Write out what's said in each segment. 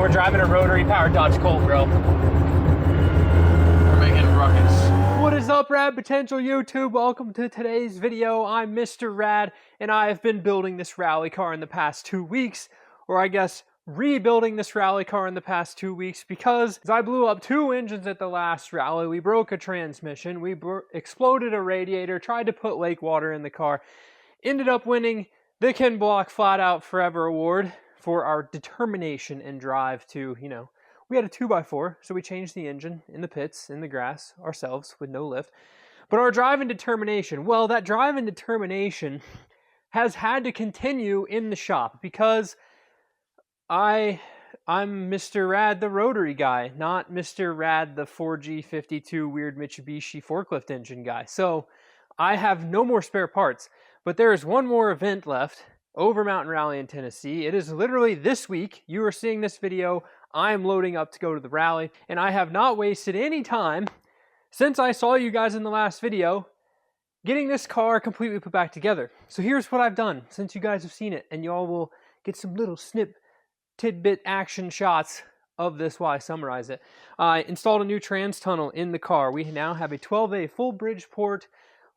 we're driving a rotary powered Dodge Colt, bro. We're making ruckus. What is up, Rad Potential YouTube? Welcome to today's video. I'm Mr. Rad, and I have been building this rally car in the past 2 weeks, or I guess rebuilding this rally car in the past 2 weeks, because I blew up 2 engines at the last rally. We broke a transmission, we exploded a radiator, tried to put lake water in the car, ended up winning the Ken Block Flat Out Forever Award for our determination and drive to, you know, we had a 2x4, so we changed the engine in the pits, in the grass, ourselves, with no lift. But our drive and determination, well, that drive and determination has had to continue in the shop because I'm Mr. Rad, the rotary guy, not Mr. Rad, the 4G52 weird Mitsubishi forklift engine guy. So I have no more spare parts, but there is one more event left over Mountain Rally in Tennessee. It is literally this week. You are seeing this video. I am loading up to go to the rally, and I have not wasted any time since I saw you guys in the last video getting this car completely put back together. So here's what I've done since you guys have seen it, and y'all will get some little tidbit action shots of this while I summarize it. I installed a new trans tunnel in the car. We now have a 12A full Bridgeport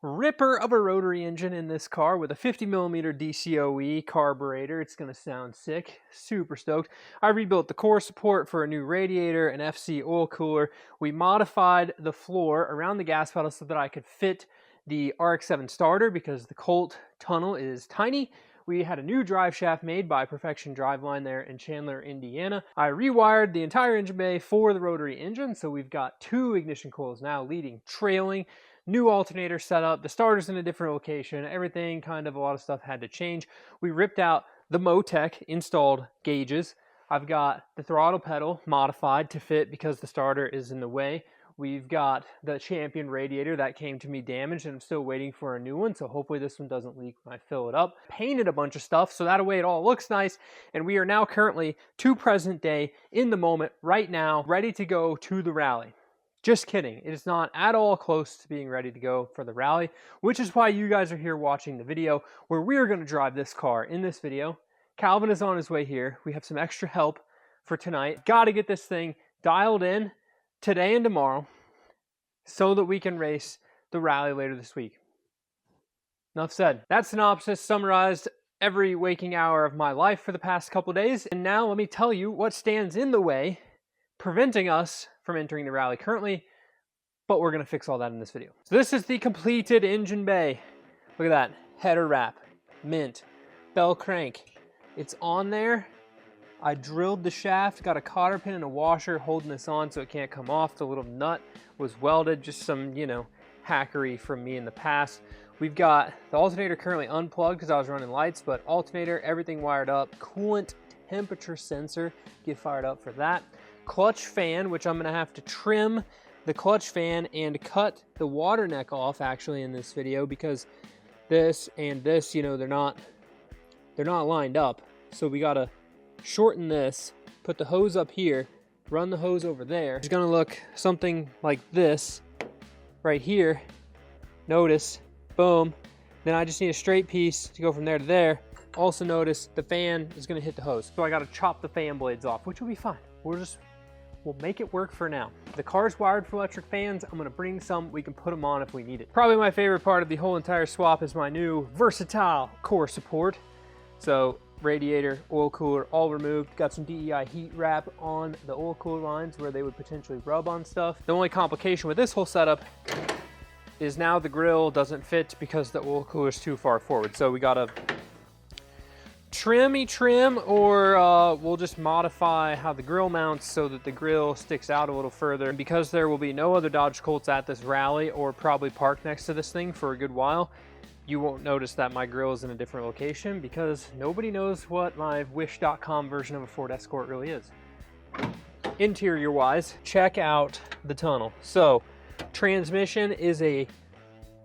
ripper of a rotary engine in this car with a 50mm DCOE carburetor. It's gonna sound sick. Super stoked. I rebuilt the core support for a new radiator, an FC oil cooler. We modified the floor around the gas pedal so that I could fit the RX-7 starter because the Colt tunnel is tiny. We had a new drive shaft made by Perfection Driveline there in Chandler, Indiana. I rewired the entire engine bay for the rotary engine, so we've got 2 ignition coils now, leading, trailing, new alternator setup, the starter's in a different location, everything, kind of a lot of stuff had to change. We ripped out the Motec installed gauges. I've got the throttle pedal modified to fit because the starter is in the way. We've got the Champion radiator that came to me damaged, and I'm still waiting for a new one, so hopefully this one doesn't leak when I fill it up. Painted a bunch of stuff, so that way it all looks nice, and we are now currently to present day, in the moment, right now, ready to go to the rally. Just kidding. It is not at all close to being ready to go for the rally, which is why you guys are here watching the video where we are going to drive this car in this video. Calvin is on his way here. We have some extra help for tonight. Got to get this thing dialed in today and tomorrow so that we can race the rally later this week. Enough said. That synopsis summarized every waking hour of my life for the past couple days. And now let me tell you what stands in the way, preventing us from entering the rally currently, but we're going to fix all that in this video. So this is the completed engine bay. Look at that. Header wrap, mint, bell crank. It's on there. I drilled the shaft, got a cotter pin and a washer holding this on so it can't come off. The little nut was welded, just some, you know, hackery from me in the past. We've got the alternator currently unplugged because I was running lights, but alternator, everything wired up. Coolant temperature sensor, get fired up for that. Clutch fan, which I'm going to have to trim the clutch fan and cut the water neck off actually in this video because this and this, you know, they're not lined up. So we got to shorten this, put the hose up here, run the hose over there. It's going to look something like this right here. Notice, boom. Then I just need a straight piece to go from there to there. Also notice the fan is going to hit the hose. So I got to chop the fan blades off, which will be fine. We'll make it work for now. The car's wired for electric fans. I'm gonna bring some, we can put them on if we need it. Probably my favorite part of the whole entire swap is my new versatile core support. So radiator, oil cooler, all removed. Got some DEI heat wrap on the oil cooler lines where they would potentially rub on stuff. The only complication with this whole setup is now the grill doesn't fit because the oil cooler is too far forward. So we gotta trim, or we'll just modify how the grill mounts so that the grill sticks out a little further. And because there will be no other Dodge Colts at this rally or probably parked next to this thing for a good while, you won't notice that my grill is in a different location because nobody knows what my wish.com version of a Ford Escort really is. Interior wise, check out the tunnel. So transmission is a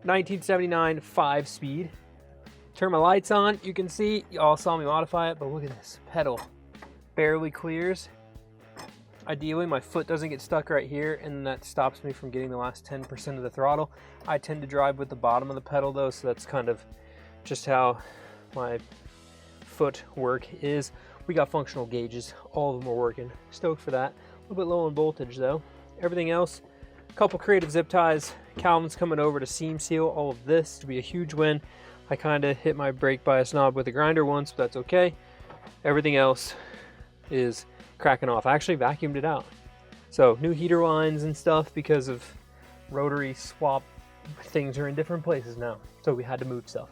1979 5-speed. Turn my lights on, you can see, y'all saw me modify it, but look at this, pedal barely clears. Ideally, my foot doesn't get stuck right here, and that stops me from getting the last 10% of the throttle. I tend to drive with the bottom of the pedal though, so that's kind of just how my footwork is. We got functional gauges, all of them are working. Stoked for that. A little bit low on voltage though. Everything else, a couple creative zip ties. Calvin's coming over to seam seal all of this to be a huge win. I kind of hit my brake bias knob with a grinder once, but that's okay. Everything else is cracking off. I actually vacuumed it out. So new heater lines and stuff because of rotary swap things are in different places now. So we had to move stuff.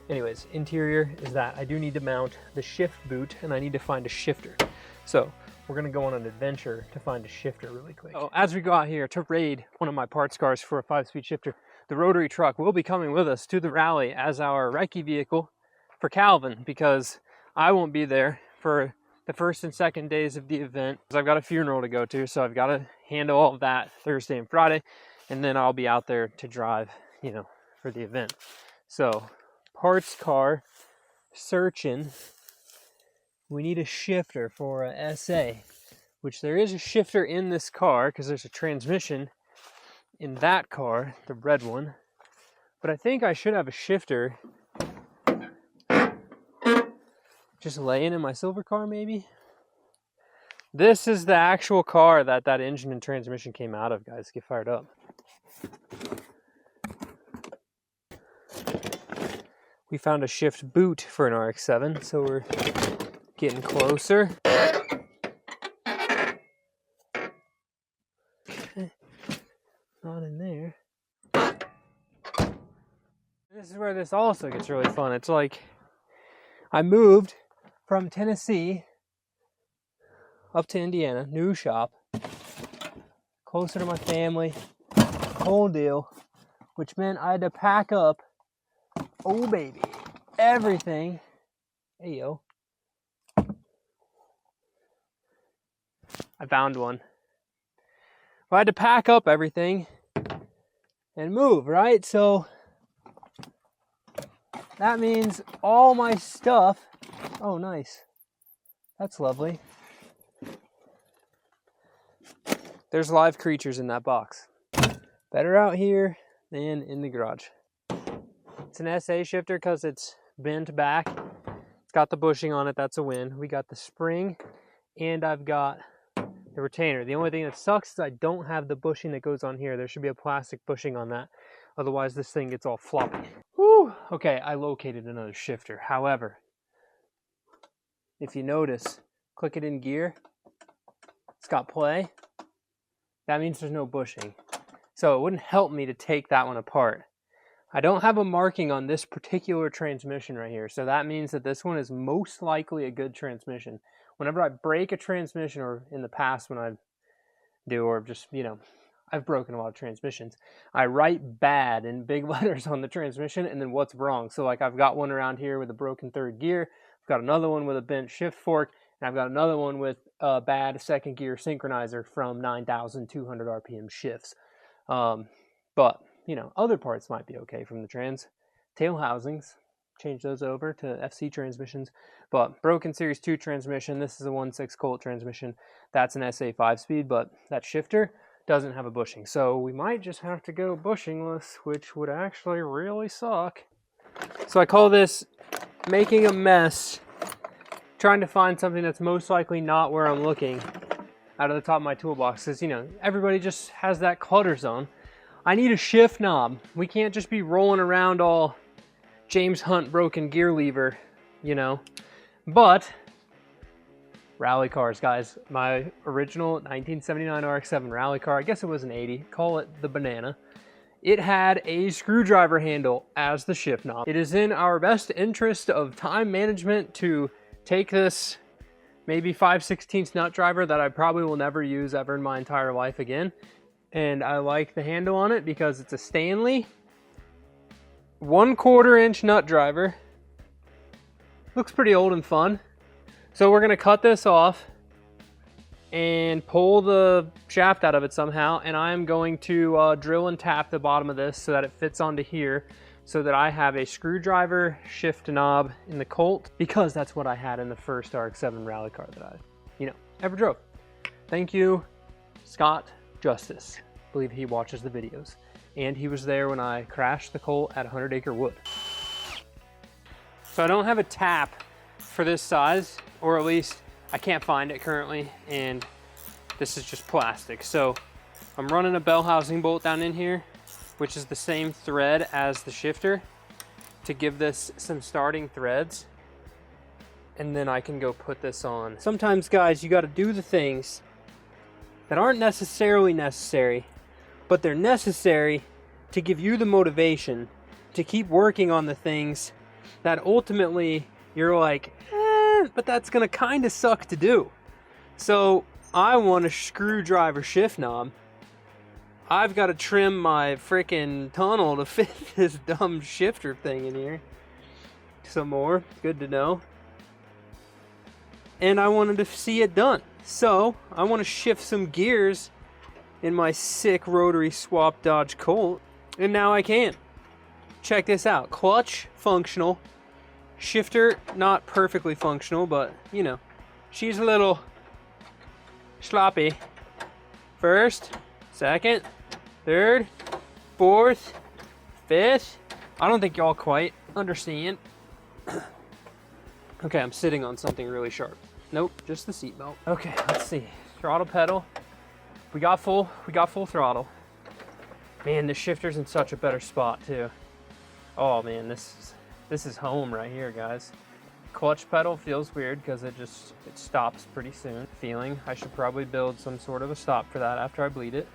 Anyways, interior is that. I do need to mount the shift boot and I need to find a shifter. So we're gonna go on an adventure to find a shifter really quick. Oh, as we go out here to raid one of my parts cars for a 5-speed shifter, the Rotary truck will be coming with us to the rally as our recce vehicle for Calvin because I won't be there for the first and second days of the event. I've got a funeral to go to, so I've got to handle all of that Thursday and Friday, and then I'll be out there to drive, you know, for the event. So parts car searching. We need a shifter for a SA, which there is a shifter in this car because there's a transmission in that car, the red one. But I think I should have a shifter just laying in my silver car maybe. This is the actual car that that engine and transmission came out of, guys. Get fired up. We found a shift boot for an RX-7, so we're getting closer. Okay. Not in there. This is where this also gets really fun. It's like I moved from Tennessee up to Indiana, new shop, closer to my family, whole deal, which meant I had to pack up, oh baby, everything. Hey yo. I found one. I had to pack up everything and move, right? So that means all my stuff. Oh, nice. That's lovely. There's live creatures in that box. Better out here than in the garage. It's an SA shifter because it's bent back. It's got the bushing on it. That's a win. We got the spring and I've got the retainer. The only thing that sucks is I don't have the bushing that goes on here. There should be a plastic bushing on that. Otherwise, this thing gets all floppy. Whew. Okay, I located another shifter. However, if you notice, click it in gear. It's got play. That means there's no bushing. So it wouldn't help me to take that one apart. I don't have a marking on this particular transmission right here. So that means that this one is most likely a good transmission. Whenever I break a transmission, or in the past when I do, or just, you know, I've broken a lot of transmissions, I write bad in big letters on the transmission and then what's wrong. So like I've got one around here with a broken third gear, I've got another one with a bent shift fork, and I've got another one with a bad second gear synchronizer from 9,200 RPM shifts. But, you know, other parts might be okay from the trans. Tail housings, change those over to FC transmissions. But broken Series 2 transmission, this is a 1.6 Colt transmission. That's an SA 5-speed, but that shifter doesn't have a bushing. So we might just have to go bushingless, which would actually really suck. So I call this making a mess, trying to find something that's most likely not where I'm looking out of the top of my toolbox. Because, you know, everybody just has that clutter zone. I need a shift knob. We can't just be rolling around all James Hunt broken gear lever, you know. But rally cars, guys. My original 1979 RX-7 rally car, I guess it was an 80, call it the banana. It had a screwdriver handle as the shift knob. It is in our best interest of time management to take this maybe 5/16 nut driver that I probably will never use ever in my entire life again. And I like the handle on it because it's a Stanley 1/4 inch nut driver. Looks pretty old and fun. So we're gonna cut this off and pull the shaft out of it somehow, and I'm going to drill and tap the bottom of this so that it fits onto here, so that I have a screwdriver shift knob in the Colt, because that's what I had in the first RX-7 rally car that I, you know, ever drove. Thank you, Scott Justice. I believe he watches the videos. And he was there when I crashed the Colt at 100 Acre Wood. So I don't have a tap for this size, or at least I can't find it currently, and this is just plastic. So I'm running a bell housing bolt down in here, which is the same thread as the shifter, to give this some starting threads, and then I can go put this on. Sometimes, guys, you got to do the things that aren't necessarily necessary, but they're necessary to give you the motivation to keep working on the things that ultimately you're like, but that's gonna kind of suck to do. So I want a screwdriver shift knob. I've got to trim my freaking tunnel to fit this dumb shifter thing in here some more. Good to know. And I wanted to see it done. So I want to shift some gears in my sick rotary swap Dodge Colt, and now I can. Check this out. Clutch functional, shifter not perfectly functional, but you know, she's a little sloppy. First, second, third, fourth, fifth. I don't think y'all quite understand. Okay, I'm sitting on something really sharp. Nope, just the seatbelt. Okay, let's see. Throttle pedal. We got full throttle. Man, the shifter's in such a better spot too. Oh man, this is home right here, guys. Clutch pedal feels weird because it stops pretty soon. Feeling I should probably build some sort of a stop for that after I bleed it.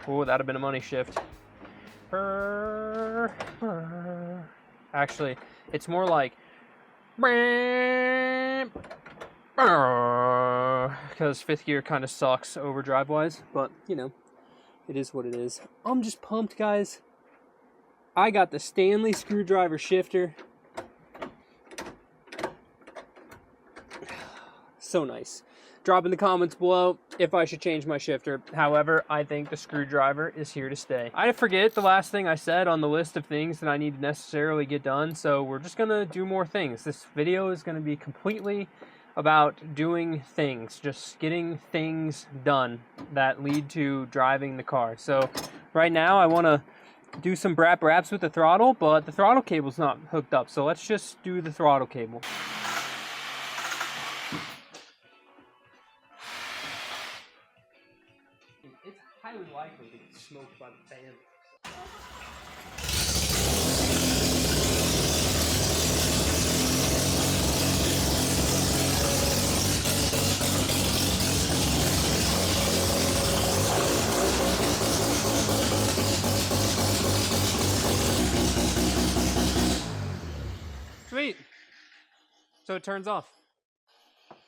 Oh, that'd have been a money shift. Actually, it's more like because fifth gear kind of sucks overdrive wise, but you know, it is what it is. I'm just pumped, guys. I got the Stanley screwdriver shifter. So nice. Drop in the comments below if I should change my shifter. However, I think the screwdriver is here to stay. I forget the last thing I said on the list of things that I need to necessarily get done, so we're just gonna do more things. This video is gonna be completely about doing things, just getting things done that lead to driving the car. So right now I wanna do some raps with the throttle, but the throttle cable's not hooked up, so let's just do the throttle cable. It's highly likely to get smoked by the fan. Sweet. So it turns off.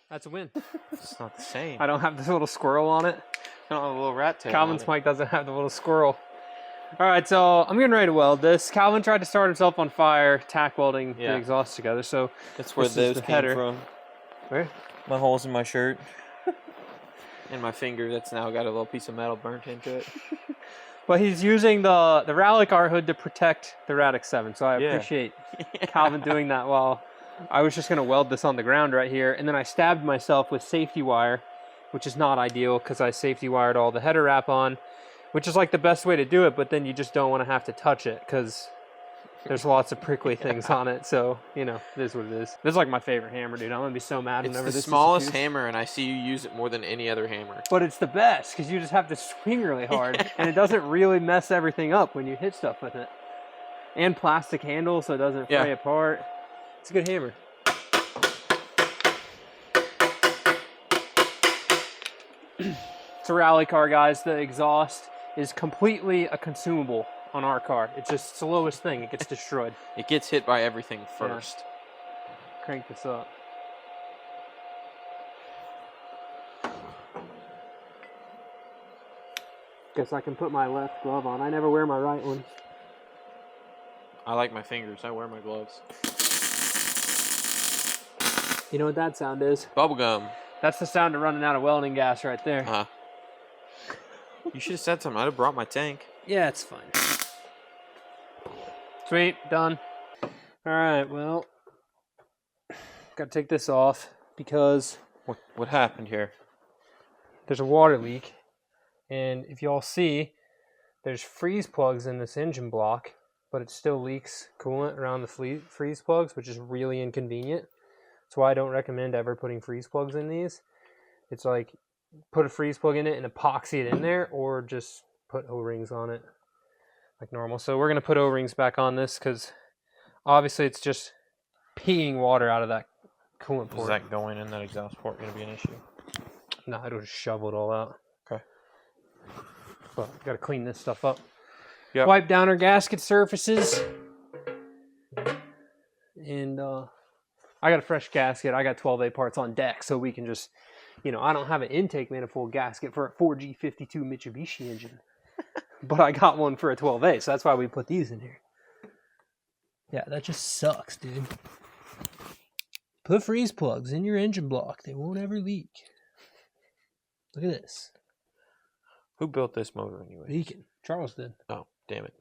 That's a win. It's not the same. I don't have this little squirrel on it. I don't have a little rat tail. Calvin's mic doesn't have the little squirrel. All right, so I'm getting ready to weld this. Calvin tried to start himself on fire, tack welding the exhaust together. So that's where those came from. Where? My holes in my shirt. And my finger that's now got a little piece of metal burnt into it. But he's using the rally car hood to protect the RX-7, so I appreciate Calvin doing that while I was just going to weld this on the ground right here. And then I stabbed myself with safety wire, which is not ideal because I safety wired all the header wrap on, which is like the best way to do it, but then you just don't want to have to touch it because there's lots of prickly things on it. So, you know, it is what it is. This is like my favorite hammer, dude. I'm going to be so mad whenever this is It's the smallest hammer, and I see you use it more than any other hammer. But it's the best because you just have to swing really hard, and it doesn't really mess everything up when you hit stuff with it. And plastic handle so it doesn't fray apart. It's a good hammer. It's a rally car, guys. The exhaust is completely a consumable on our car. It's just the slowest thing. It gets destroyed. It gets hit by everything first. Yeah. Crank this up. Guess I can put my left glove on. I never wear my right one. I like my fingers. I wear my gloves. You know what that sound is? Bubblegum. That's the sound of running out of welding gas right there. You should have said something. I'd have brought my tank. Yeah, it's fine. Sweet, done. All right, well, got to take this off because... What happened here? there's a water leak, and if y'all see, there's freeze plugs in this engine block, but it still leaks coolant around the freeze plugs, which is really inconvenient. That's why I don't recommend ever putting freeze plugs in these. It's like, put a freeze plug in it and epoxy it in there, or just put O-rings on it like normal. So we're gonna put O-rings back on this because obviously it's just peeing water out of that coolant port. Is that going in that exhaust port going to be an issue? No, it'll just shovel it all out. Okay. But gotta clean this stuff up. Yep. Wipe down our gasket surfaces. And I got a fresh gasket. I got 12A parts on deck, so we can just, you know, I don't have an intake manifold gasket for a 4G52 Mitsubishi engine. But I got one for a 12A, so that's why we put these in here. Yeah, that just sucks, dude. Put freeze plugs in your engine block. They won't ever leak. Look at this. Who built this motor anyway? Leaking. Charles did. Oh, damn it.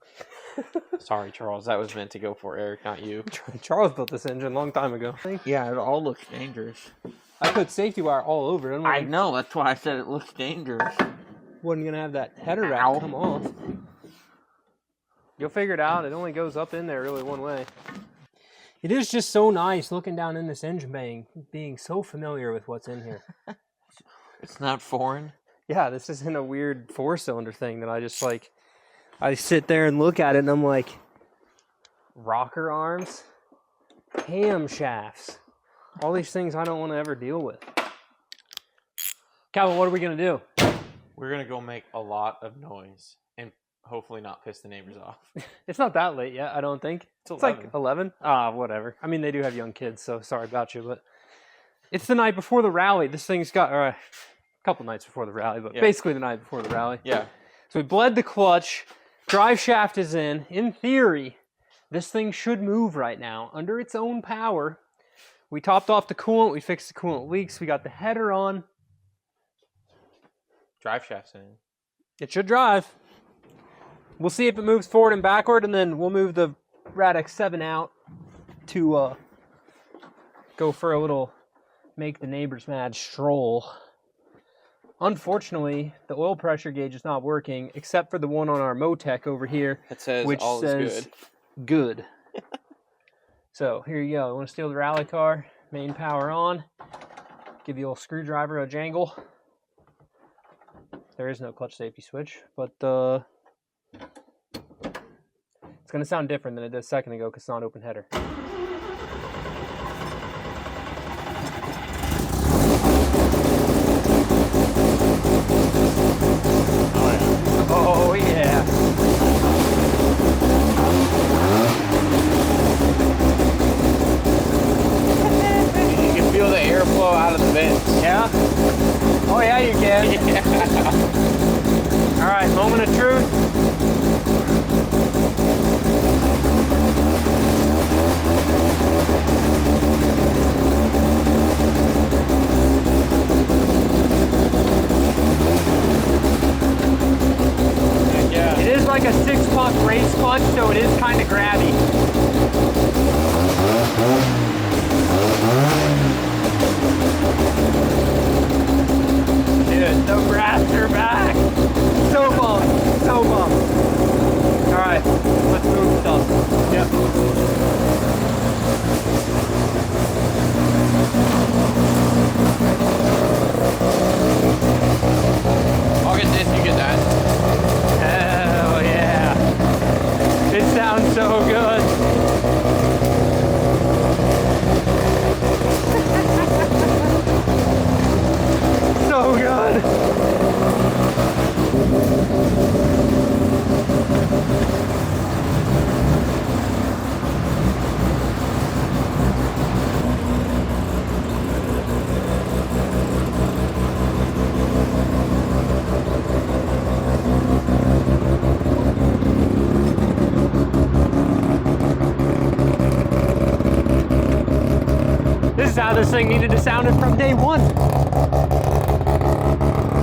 Sorry, Charles. That was meant to go for Eric, not you. Charles built this engine a long time ago. Yeah, it all looks dangerous. I put safety wire all over it. I know. That's why I said it looks dangerous. Wasn't going to have that header wrap come off. You'll figure it out. It only goes up in there really one way. It is just so nice looking down in this engine bay, being so familiar with what's in here. It's not foreign. Yeah, this isn't a weird 4-cylinder thing that I just like. I sit there and look at it and I'm like, rocker arms, camshafts, all these things I don't want to ever deal with. Calvin, what are we going to do? We're going to go make a lot of noise and hopefully not piss the neighbors off. It's not that late yet, I don't think. It's like 11. Whatever. I mean, they do have young kids, so sorry about you, but it's the night before the rally. This thing's got, a couple nights before the rally, but basically the night before the rally. Yeah. So we bled the clutch. Drive shaft is in. In theory, this thing should move right now under its own power. We topped off the coolant. We fixed the coolant leaks. We got the header on. Drive shaft's in. It should drive. We'll see if it moves forward and backward, and then we'll move the RX-7 out to go for a little make the neighbors mad stroll. Unfortunately, the oil pressure gauge is not working, except for the one on our Motec over here, It says which all says is good. So here you go. You want to steal the rally car? Main power on. Give you a little screwdriver, a jangle. There is no clutch safety switch, but it's going to sound different than it did a second ago because it's not open header. Oh yeah. You can feel the airflow out of the vents. Yeah? Oh yeah, you can. Yeah. All right, moment of truth. Yeah. It is like a 6-puck race clutch, so it is kind of grabby. Dude, the grabs are back. So bummed, so bummed. All right, let's move stuff. Yep. I'll get this, you get that. Hell yeah. It sounds so good. So good. This is how this thing needed to sound from day one.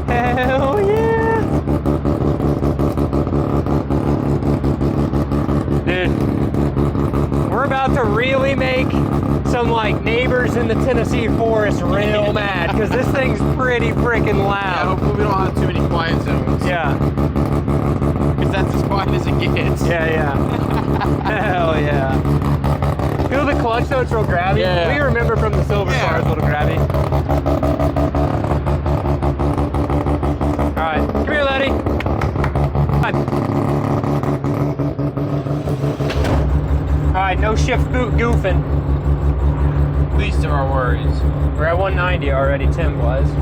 Hell yeah! Dude, we're about to really make some like neighbors in the Tennessee forest real mad because this thing's pretty freaking Yeah, loud. hopefully we don't have too many quiet zones. Yeah. Because that's as quiet as it gets. Yeah. Hell yeah. Feel the clutch though, it's real grabby. Yeah. We remember from the silver cars, a little grabby. Alright, come here, Letty. Alright, no shift boot goofing. Least of our worries. We're at 190 already, Tim was. Yeah.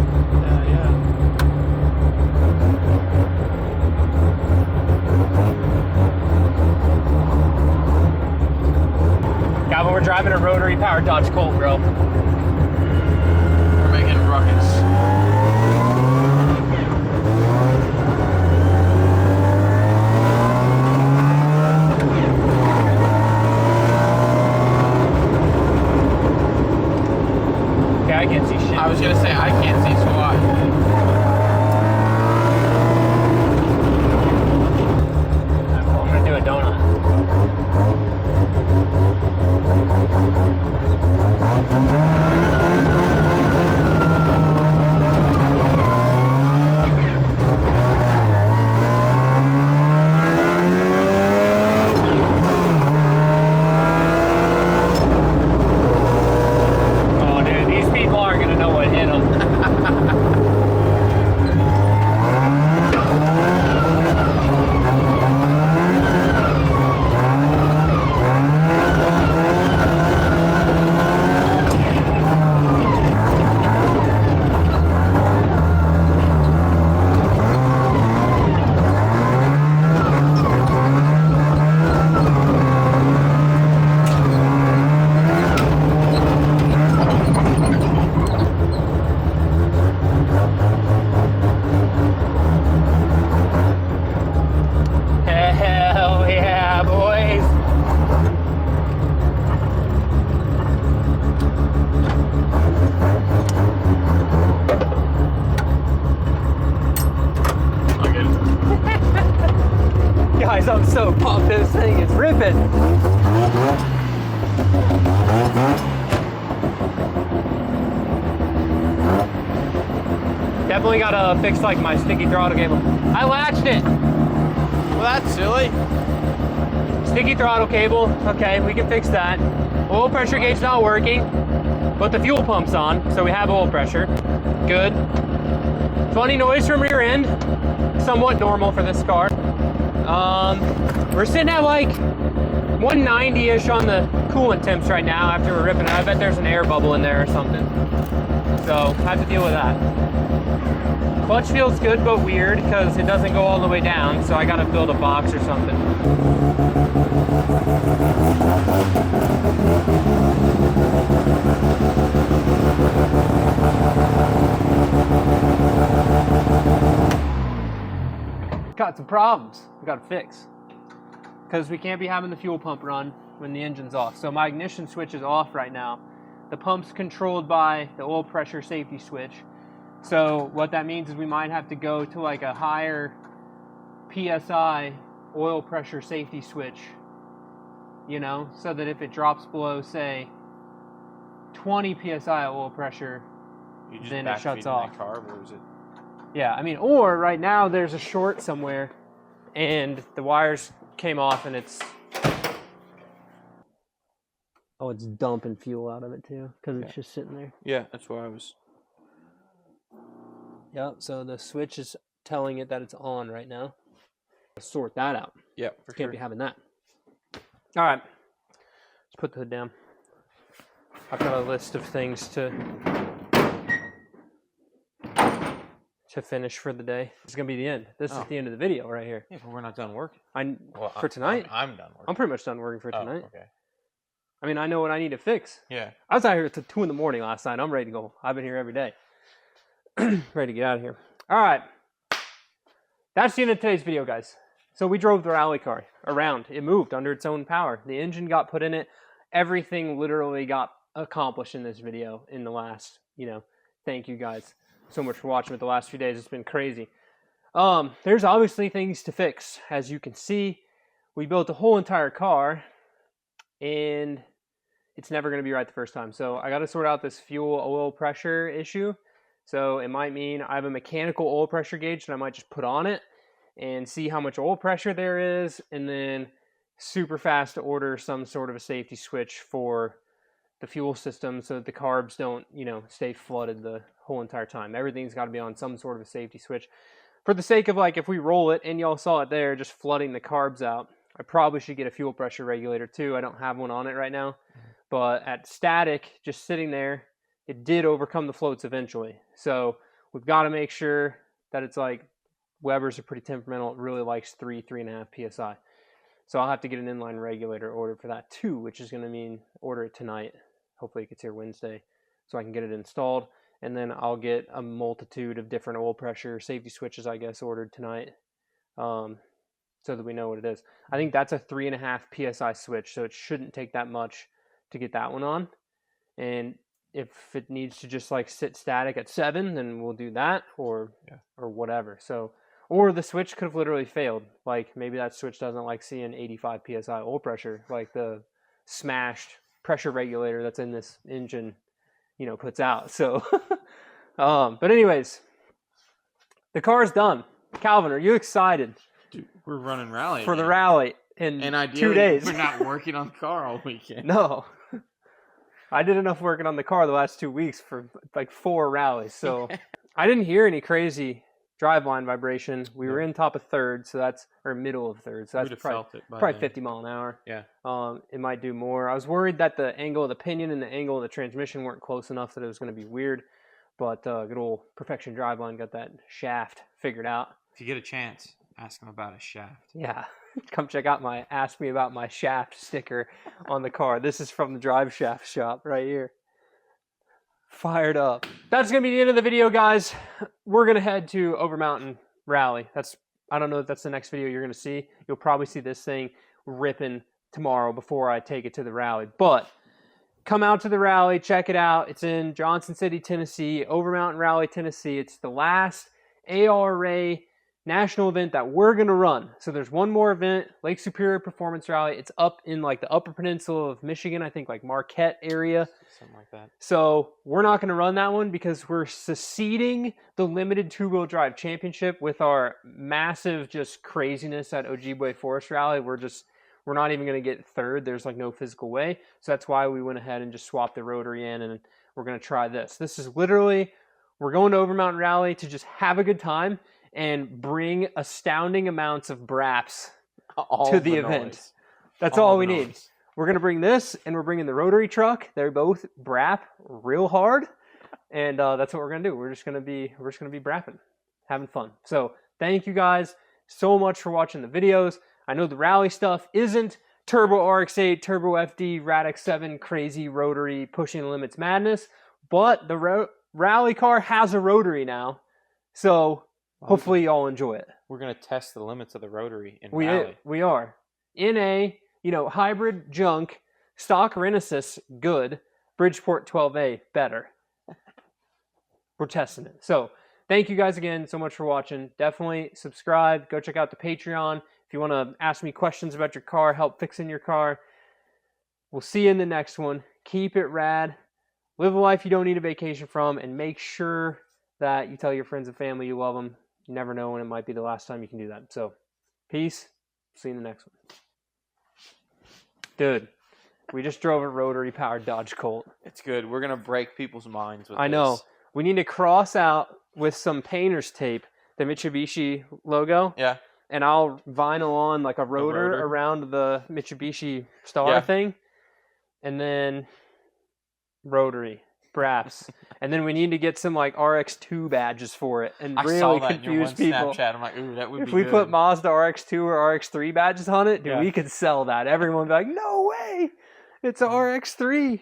God, when we're driving a rotary powered Dodge Colt, bro. We're making a ruckus. Okay, I can't see shit. I was gonna say I can't see squat. I'm gonna do a donut. Oh, dude, these people aren't gonna know what hit them. Hell yeah, boys. Guys, I'm so pumped. This thing is ripping. Definitely gotta fix like my sticky throttle cable. I latched it. Well, that's silly. Sticky throttle cable. Okay, we can fix that. Oil pressure gauge not working, but the fuel pump's on, so we have oil pressure. Good. Funny noise from rear end. Somewhat normal for this car. We're sitting at like 190-ish on the coolant temps right now after we're ripping it. I bet there's an air bubble in there or something. So, have to deal with that. Clutch feels good but weird because it doesn't go all the way down, so I gotta build a box or something. Got some problems we gotta fix. Because we can't be having the fuel pump run when the engine's off. So my ignition switch is off right now. The pump's controlled by the oil pressure safety switch. So what that means is we might have to go to like a higher PSI oil pressure safety switch, you know, so that if it drops below, say, 20 PSI oil pressure, then it shuts off. Carb, or is it? Yeah, I mean, or right now there's a short somewhere and the wires came off and it's dumping fuel out of it too because it's just sitting there. Yeah, that's why I was. Yep, so the switch is telling it that it's on right now. Let's sort that out. Yeah, for Can't sure. be having that. All right, let's put the hood down. I've got a list of things to finish for the day. This is gonna be the end. This is the end of the video right here. Yeah, but we're not done working. For tonight. I'm done working. I'm pretty much done working for tonight. Oh, okay. I mean, I know what I need to fix. Yeah. I was out here till 2 in the morning last night. I'm ready to go. I've been here every day. Ready to get out of here. All right. That's the end of today's video, guys. So we drove the rally car around. It moved under its own power. The engine got put in it. Everything literally got accomplished in this video in the last, thank you guys so much for watching it the last few days. It's been crazy. There's obviously things to fix. As you can see, we built a whole entire car. And it's never going to be right the first time. So I got to sort out this fuel oil pressure issue. So it might mean I have a mechanical oil pressure gauge that I might just put on it and see how much oil pressure there is, and then super fast order some sort of a safety switch for the fuel system so that the carbs don't, stay flooded the whole entire time. Everything's got to be on some sort of a safety switch. For the sake of, like, if we roll it, and y'all saw it there, just flooding the carbs out, I probably should get a fuel pressure regulator too. I don't have one on it right now. But at static, just sitting there, it did overcome the floats eventually. So we've got to make sure that it's like, Weber's are pretty temperamental. It really likes 3.5 PSI. So I'll have to get an inline regulator ordered for that too, which is going to mean order it tonight. Hopefully it gets here Wednesday so I can get it installed. And then I'll get a multitude of different oil pressure safety switches, I guess, ordered tonight, so that we know what it is. I think that's a 3.5 PSI switch, so it shouldn't take that much to get that one on. And if it needs to just like sit static at 7, then we'll do that, or whatever. So, or the switch could have literally failed. Like maybe that switch doesn't like seeing 85 PSI oil pressure, like the smashed pressure regulator that's in this engine, puts out. So, but anyways, the car's done. Calvin, are you excited? Dude, we're running rally for the rally in and 2 days. We're not working on the car all weekend. No. I did enough working on the car the last 2 weeks for like 4 rallies. So I didn't hear any crazy driveline vibration. We were in top of third, so that's, or middle of third, so that's probably 50 mile an hour. Yeah. It might do more. I was worried that the angle of the pinion and the angle of the transmission weren't close enough that it was going to be weird, but good old Perfection Driveline got that shaft figured out. If you get a chance, ask him about his shaft. Yeah. Come check out my Ask Me About My Shaft sticker on the car. This is from the Drive Shaft shop right here. Fired up. That's going to be the end of the video, guys. We're going to head to Overmountain Rally. I don't know if that's the next video you're going to see. You'll probably see this thing ripping tomorrow before I take it to the rally. But come out to the rally. Check it out. It's in Johnson City, Tennessee. Overmountain Rally, Tennessee. It's the last ARA national event that we're going to run. So there's one more event, Lake Superior Performance Rally. It's up in like the upper peninsula of Michigan, I think like Marquette area. Something like that. So we're not going to run that one because we're succeeding the limited two-wheel drive championship with our massive just craziness at Ojibwe Forest Rally. We're not even going to get third. There's like no physical way. So that's why we went ahead and just swapped the Rotary in, and we're going to try this. This is literally, we're going to Overmountain Rally to just have a good time and bring astounding amounts of braps to the event. That's all we need. We're going to bring this, and we're bringing the Rotary truck. They're both brap real hard, and that's what we're going to do. We're just going to be brapping, having fun. So thank you guys so much for watching the videos. I know the rally stuff isn't Turbo RX-8, Turbo FD, Radix 7, crazy Rotary pushing the limits madness, but the rally car has a Rotary now, so hopefully y'all enjoy it. We're going to test the limits of the Rotary in rally. We are. In a, hybrid junk, stock Renesis, good. Bridgeport 12A, better. We're testing it. So thank you guys again so much for watching. Definitely subscribe. Go check out the Patreon. If you want to ask me questions about your car, help fixing your car. We'll see you in the next one. Keep it rad. Live a life you don't need a vacation from, and make sure that you tell your friends and family you love them. You never know when it might be the last time you can do that. So, peace. See you in the next one. Dude, we just drove a Rotary-powered Dodge Colt. It's good. We're going to break people's minds with this. I know. We need to cross out with some painter's tape the Mitsubishi logo. Yeah. And I'll vinyl on like a rotor around the Mitsubishi star thing. And then Rotary. Braps. And then we need to get some like RX2 badges for it and really confuse people. Snapchat. I'm like, ooh, that would be good. If we put Mazda RX2 or RX3 badges on it, dude, we could sell that. Everyone would be like, no way, it's a RX3.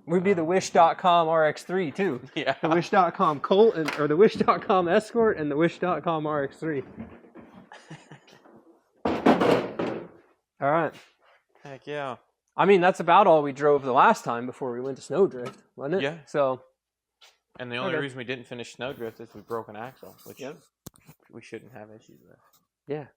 We'd be the Wish.com RX3 too. Yeah. The Wish.com Colt, or the Wish.com Escort and the Wish.com RX3. All right. Heck yeah. I mean, that's about all we drove the last time before we went to Snowdrift, wasn't it? Yeah. So. And the only reason we didn't finish Snowdrift is we broke an axle, which we shouldn't have issues with. Yeah.